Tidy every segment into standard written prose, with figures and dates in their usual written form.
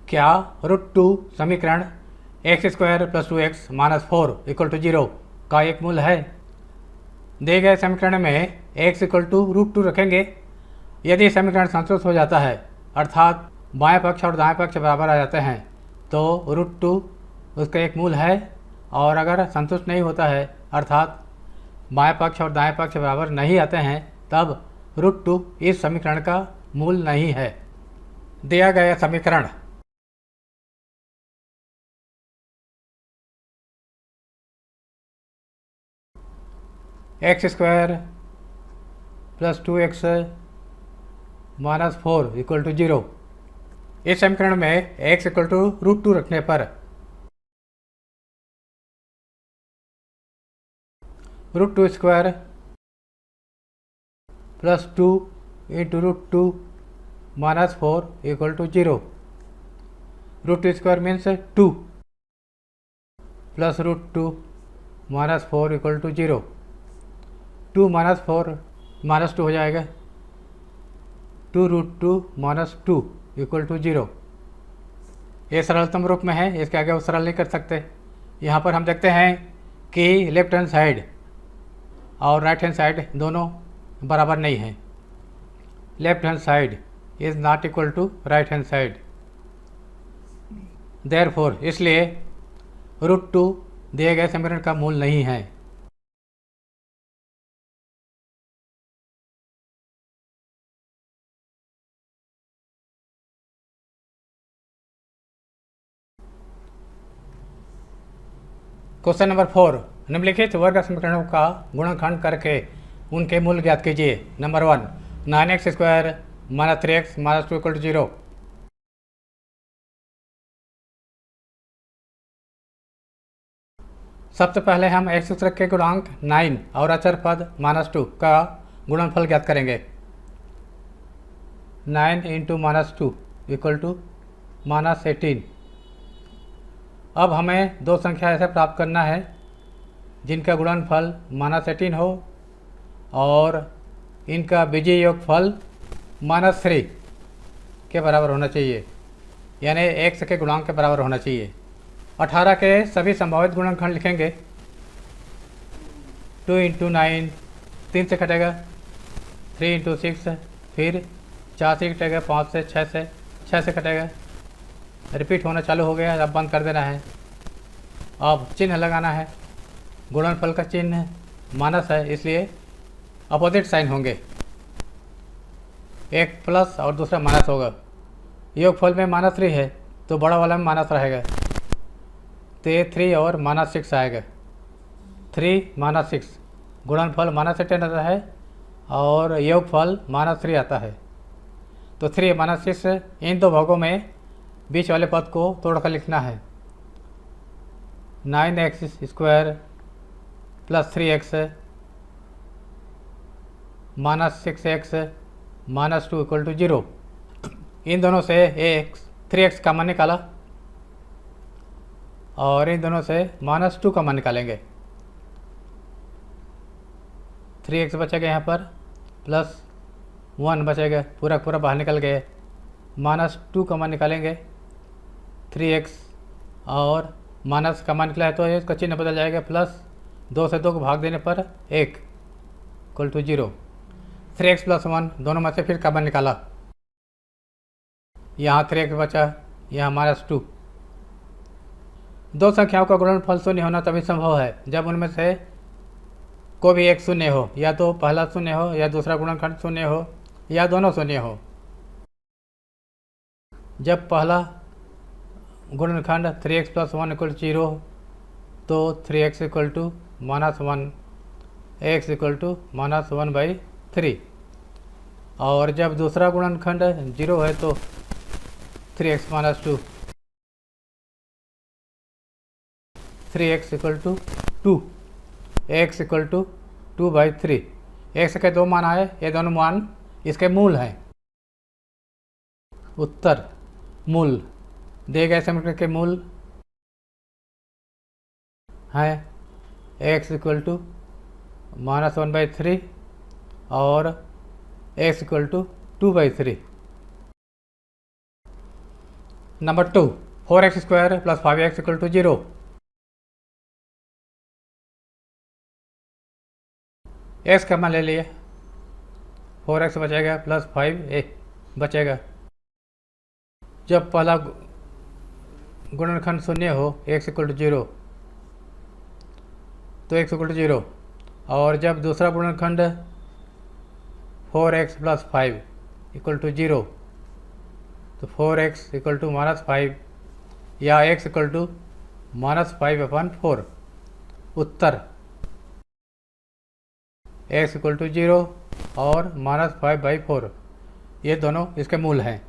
क्या √2 समीकरण x² + 2x - 4 = 0 का एक मूल है? दिए गए समीकरण में x = √2 रखेंगे। यदि समीकरण संतुष्ट हो जाता है, अर्थात बाएं पक्ष और दाएं पक्ष बराबर आ जाते हैं, तो √2 उसका एक मूल है। और अगर संतुष्ट नहीं होता है, अर्थात बाएं पक्ष और दाएं पक्ष बराबर नहीं आते हैं, तब √2 इस समीकरण का मूल नहीं है। दिया गया समीकरण x² + 2x - 4 = 0। इस समीकरण में x = √2 रखने पर √2² + 2 × √2 - 4 = 0। √2² means 2 plus √2 - 4 = 0। 2 - 4 -2 हो जाएगा। 2 √2 - 2 = 0। ये सरलतम रूप में है, इसके आगे वो सरल नहीं कर सकते। यहाँ पर हम देखते हैं कि लेफ्ट हैंड साइड और राइट हैंड साइड दोनों बराबर नहीं हैं। Left hand side is not equal to right hand side. Therefore इसलिए √2 दिए गए समीकरण का मूल नहीं है। क्वेश्चन नंबर 4, निम्नलिखित वर्ग समीकरणों का गुणनखंड करके उनके मूल ज्ञात कीजिए। Number 1, 9x² - 3x - 2 = 0। सबसे पहले हम x सूत्रक के गुणांक 9 और अचर पद -2 का गुणनफल ज्ञात करेंगे। 9 × -2 = -18। अब हमें दो संख्या ऐसे प्राप्त करना है जिनका गुणनफल -18 हो और इनका बीजीय योगफल -3 के बराबर होना चाहिए, यानी x के गुणांक के बराबर होना चाहिए। 18 के सभी संभावित गुणनखंड लिखेंगे। 2 × 9 3 से कटेगा, 3 × 6 फिर 4 से कटेगा, 5 से 6 से कटेगा। रिपीट होना चालू हो गया, अब बंद कर देना है। अब चिन्ह लगाना है। गुणनफल का चिन्ह माइनस है, इसलिए अपोजिट साइन होंगे। एक प्लस और दूसरा माइनस होगा। योगफल में -3 है तो बड़ा वाला में माइनस रहेगा, तो ये 3 और -6 आएगा। 3 - 6 गुणनफल -18 आता है और योगफल -3 आता है। तो 3 - 6 इन दो भागों में बीच वाले पद को तोड़कर लिखना है। 9x² + 3x - 6x - 2 = 0। इन दोनों से 3x कॉमन निकाला और इन दोनों से -2 कॉमन निकालेंगे। 3x बचेगा यहाँ पर, +1 बचेगा, पूरा बाहर निकल गए। -2 कॉमन निकालेंगे। 3x और माइनस कॉमन निकला है तो इसका चिन्ह बदल जाएगा, +2 से 2 को भाग देने पर 1 = 0। 3x + 1 दोनों में से फिर कॉमन निकाला, यहाँ 3x बचा, यहाँ -2। दो संख्याओं का गुणनफल शून्य होना तभी संभव है जब उनमें से कोई भी एक शून्य हो, या तो पहला शून्य हो या दूसरा गुणनखंड शून्य हो या दोनों शून्य हो। जब पहला गुणनखंड 3x + 1 = 0 तो 3x = -1, x = -1/3। और जब दूसरा गुणनखंड 0 है तो 3x - 2, 3x = 2, x = 2/3। x के दो मान आए, ये दोनों मान इसके मूल हैं। उत्तर मूल दिए गए समीकरण के मूल हैं x = -1/3 और x = 2/3। Number 2, 4x square plus 5x equal to 0। x का मान ले लिए, 4x बचेगा प्लस 5a बचेगा। जब पहला गुणनखंड शून्य हो, x इक्वल टू 0, तो x इक्वल टू 0, और जब दूसरा गुणनखंड 4x प्लस 5 इक्वल टू 0, तो 4x इक्वल टू -5 या x इक्वल टू -5/4। उत्तर x इक्वल टू 0 और -5/4, ये दोनों इसके मूल हैं।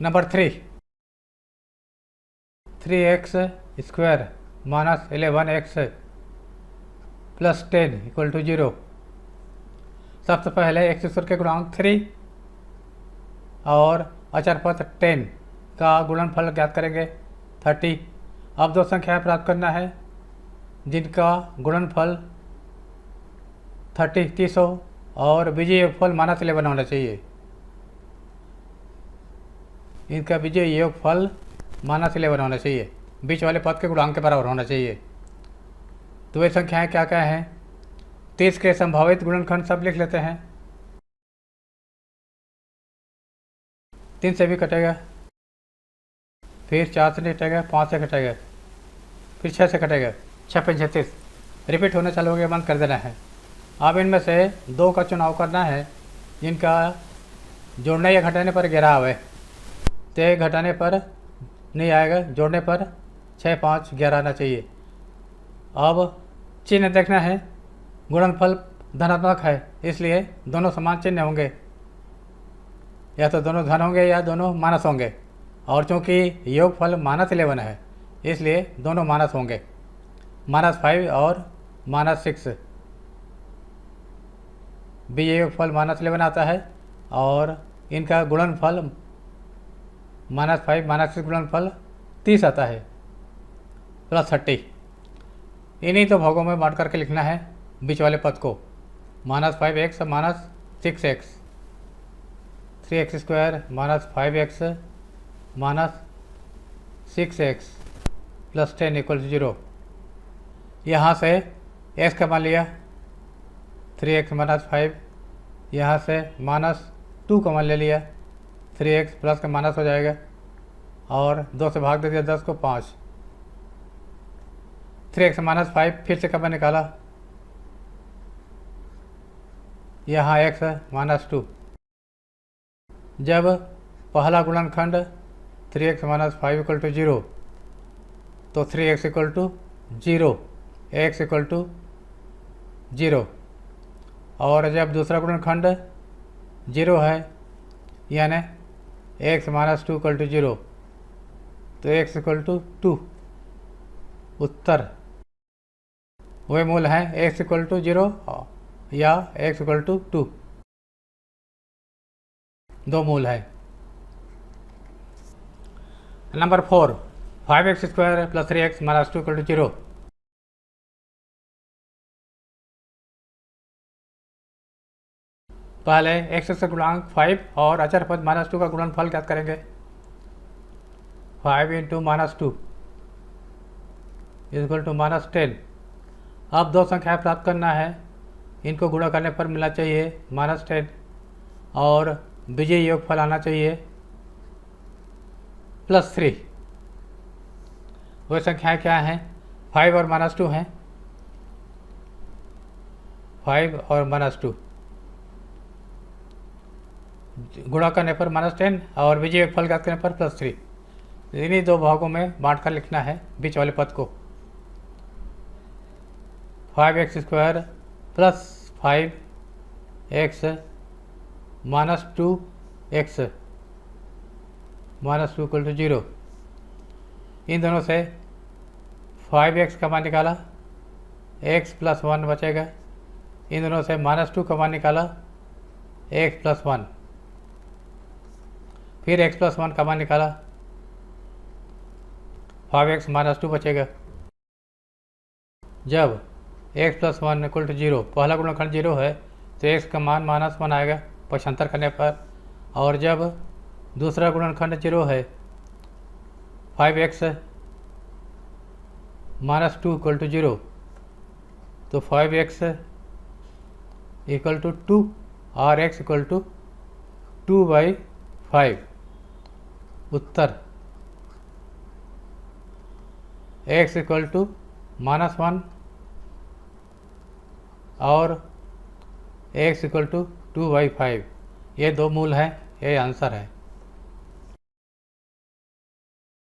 Number 3, 3x square minus 11x plus 10 equal to 0। सबसे पहले x स्क्वायर के गुणांक 3 और अचर पद 10 का गुणनफल ज्ञात करेंगे 30। अब दो संख्याएं प्राप्त करना है जिनका गुणनफल 30 हो और बीजीय योगफल -11 होना चाहिए। इनका बीजीय योगफल -11 होना चाहिए, बीच वाले पद के गुणांक के बराबर होना चाहिए। तो वे संख्याएं क्या क्या हैं? 30 के संभावित गुणनखंड सब लिख लेते हैं। 3 से भी कटेगा, फिर 4 से कटेगा, 5 से कटेगा, फिर 6 से कटेगा, 6 5 36 रिपीट होने चालू हो गया, बंद कर देना है। अब इनमें से 2 का चुनाव करना है जिनका जोड़ने या घटाने पर 11 आवे। तो घटाने पर नहीं आएगा, जोड़ने पर 6 5 11 आना चाहिए। अब चिन्ह देखना है, गुणनफल धनात्मक है इसलिए दोनों समान चिन्ह होंगे, या तो दोनों धन होंगे या दोनों माइनस होंगे, और चूँकि योगफल -11 है इसलिए दोनों माइनस होंगे, -5 और -6। बीजीय योगफल -11 आता है और इनका गुणनफल -5 -6 गुणनफल 30 आता है प्लस 30। इन्हीं तो भागों में बांट करके लिखना है बीच वाले पद को, -5x -6x, 3x square -5x -6x plus 10 equal to 0। यहाँ से x का मान लिया 3x -5, यहाँ से -2 का मान ले लिया, 3x प्लस का माइनस हो जाएगा और 2 से भाग दे दिया 10 को 5। 3x -5 फिर से कब निकाला, यहाँ x -2। जब पहला गुणनखंड 3x -5 इक्वल टू 0, तो 3x equal to 0, x equal to 0, और जब दूसरा गुणनखंड 0 है यानी x -2 इक्वल टू 0, तो x इक्वल टू 2। उत्तर वे मूल हैं x इक्वल टू 0 या x इक्वल टू 2, दो मूल है। Number 4, 5x square plus 3x -2 equal to 0। पहले x का गुणांक 5 और अचर पद -2 का गुणनफल ज्ञात करेंगे। 5 इंटू -2 इक्वल टू -10। अब दो संख्याएं प्राप्त करना है, इनको गुणा करने पर मिलना चाहिए -10 और बीजीय योगफल आना चाहिए +3। वह संख्याएं क्या हैं? 5 और -2 हैं, 5 और -2 गुणा करने पर -10 और बीजीय योगफल ज्ञात करने पर +3। इन्हीं दो भागों में बांट कर लिखना है बीच वाले पद को। 5x square plus 5x -2x -2 equal to 0। इन दोनों से 5x का मान निकाला, x प्लस 1 बचेगा। इन दोनों से -2 का मान निकाला, x प्लस 1, फिर x प्लस 1 का मान निकाला, 5x -2 बचेगा। जब x प्लस 1 इक्वल टू 0, पहला गुणनखंड 0 है तो x का मान -1 आएगा पक्षांतर करने पर, और जब दूसरा गुणनखंड 0 है। 5x माइनस 2 इक्वल टू 0, तो 5x इक्वल टू 2 और x इक्वल टू 2/5। उत्तर x इक्वल टू -1 और x इक्वल टू 2/5, ये दो मूल हैं, ये आंसर है।